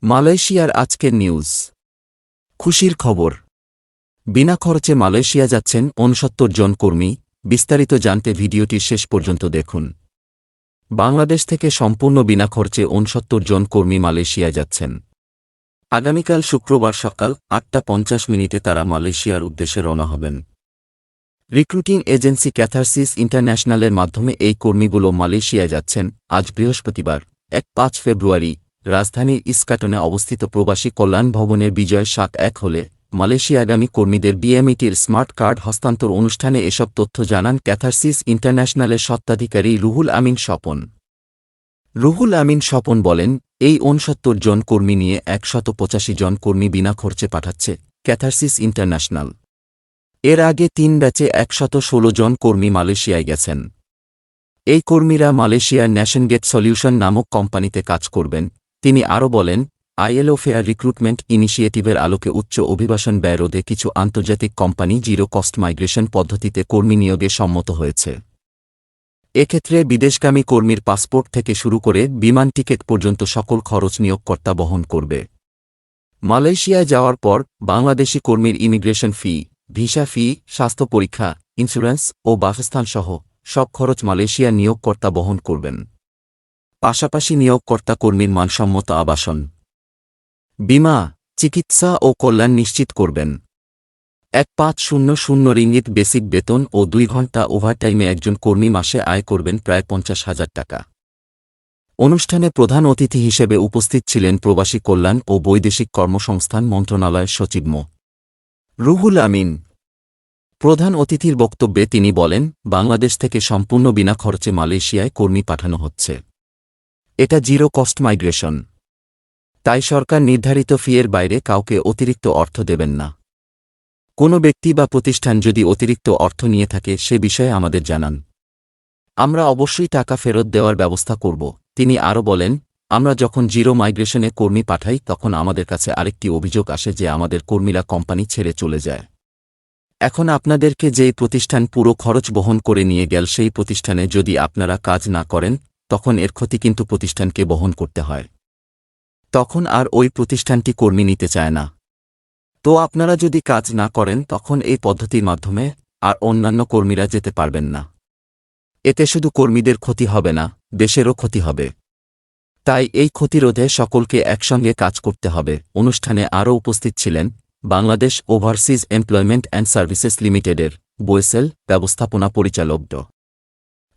মালয়েশিয়ার আজকের নিউজ। খুশির খবর, বিনা খরচে মালয়েশিয়া যাচ্ছেন ৬৯ জন কর্মী। বিস্তারিত জানতে ভিডিওটির শেষ পর্যন্ত দেখুন। বাংলাদেশ থেকে সম্পূর্ণ বিনা খরচে ৬৯ জন কর্মী মালয়েশিয়া যাচ্ছেন। আগামীকাল শুক্রবার সকাল ৮টা ৫০ তারা মালয়েশিয়ার উদ্দেশ্যে রওনা হবেন। রিক্রুটিং এজেন্সি ক্যাথারসিস ইন্টারন্যাশনালের মাধ্যমে এই কর্মীগুলো মালয়েশিয়ায় যাচ্ছেন। আজ বৃহস্পতিবার ৫ ফেব্রুয়ারি রাজধানীর ইস্কাটনে অবস্থিত প্রবাসী কল্যাণ ভবনের বিজয় শাক ১ হলে মালয়েশিয়াগামী কর্মীদের বিএমইটির স্মার্ট কার্ড হস্তান্তর অনুষ্ঠানে এসব তথ্য জানান ক্যাথারসিস ইন্টারন্যাশনালের স্বত্বাধিকারী রুহুল আমিন স্বপন। রুহুল আমিন স্বপন বলেন, এই ৬৯ জন কর্মী নিয়ে ১৮৫ জন কর্মী বিনা খরচে পাঠাচ্ছে ক্যাথারসিস ইন্টারন্যাশনাল। এর আগে ৩ ব্যাচে ১১৬ জন কর্মী মালয়েশিয়ায় গেছেন। এই কর্মীরা মালয়েশিয়ার ন্যাশনগেট সলিউশন নামক কোম্পানিতে কাজ করবেন। তিনি আরও বলেন, আইএলও ফেয়ার রিক্রুটমেন্ট ইনিশিয়েটিভের আলোকে উচ্চ অভিবাসন ব্যয় রোধে কিছু আন্তর্জাতিক কোম্পানি জিরো কস্ট মাইগ্রেশন পদ্ধতিতে কর্মী নিয়োগে সম্মত হয়েছে। এক্ষেত্রে বিদেশগামী কর্মীর পাসপোর্ট থেকে শুরু করে বিমান টিকিট পর্যন্ত সকল খরচ নিয়োগকর্তা বহন করবে। মালয়েশিয়ায় যাওয়ার পর বাংলাদেশি কর্মীর ইমিগ্রেশন ফি, ভিসা ফি, স্বাস্থ্য পরীক্ষা, ইন্স্যুরেন্স ও বাসস্থানসহ সব খরচ মালয়েশিয়ার নিয়োগকর্তা বহন করবেন। পাশাপাশি নিয়োগকর্তা কর্মীর মানসম্মত আবাসন, বীমা, চিকিৎসা ও কল্যাণ নিশ্চিত করবেন। ১,৫০০ রিঙ্গিত বেসিক বেতন ও ২ ঘণ্টা ওভারটাইমে একজন কর্মী মাসে আয় করবেন প্রায় ৫০,০০০ টাকা। অনুষ্ঠানে প্রধান অতিথি হিসেবে উপস্থিত ছিলেন প্রবাসী কল্যাণ ও বৈদেশিক কর্মসংস্থান মন্ত্রণালয়ের সচিব মো. রুহুল আমিন। প্রধান অতিথির বক্তব্যে তিনি বলেন, বাংলাদেশ থেকে সম্পূর্ণ বিনা খরচে মালয়েশিয়ায় কর্মী পাঠানো হচ্ছে। এটা জিরো কস্ট মাইগ্রেশন। তাই সরকার নির্ধারিত ফি-এর বাইরে কাউকে অতিরিক্ত অর্থ দেবেন না। কোনো ব্যক্তি বা প্রতিষ্ঠান যদি অতিরিক্ত অর্থ নিয়ে থাকে সে বিষয়ে আমাদের জানান। আমরা অবশ্যই টাকা ফেরত দেওয়ার ব্যবস্থা করব। তিনি আরও বলেন, আমরা যখন জিরো মাইগ্রেশনে কর্মী পাঠাই তখন আমাদের কাছে আরেকটি অভিযোগ আসে যে আমাদের কর্মীরা কোম্পানি ছেড়ে চলে যায়। এখন আপনাদেরকে যেই প্রতিষ্ঠান পুরো খরচ বহন করে নিয়ে গেল সেই প্রতিষ্ঠানে যদি আপনারা কাজ না করেন তখন এর ক্ষতি কিন্তু প্রতিষ্ঠানকে বহন করতে হয়। তখন আর ওই প্রতিষ্ঠানটি কর্মী নিতে চায় না। তো আপনারা যদি কাজ না করেন তখন এই পদ্ধতির মাধ্যমে আর অন্যান্য কর্মীরা যেতে পারবেন না। এতে শুধু কর্মীদের ক্ষতি হবে না, দেশেরও ক্ষতি হবে। তাই এই ক্ষতিরোধে সকলকে একসঙ্গে কাজ করতে হবে। অনুষ্ঠানে আরও উপস্থিত ছিলেন Bangladesh overseas employment and services লিমিটেডের বোয়েসেল ব্যবস্থাপনা পরিচালক ড.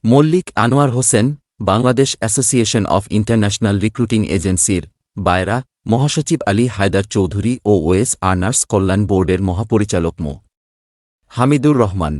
Mallik Anwar Hossain, Bangladesh association of international recruiting এজেন্সির বায়রা মহাসচিব আলী হায়দার চৌধুরী ও ওয়েস আর্নার্স কল্যাণ বোর্ডের মহাপরিচালক মো. হামিদুর রহমান।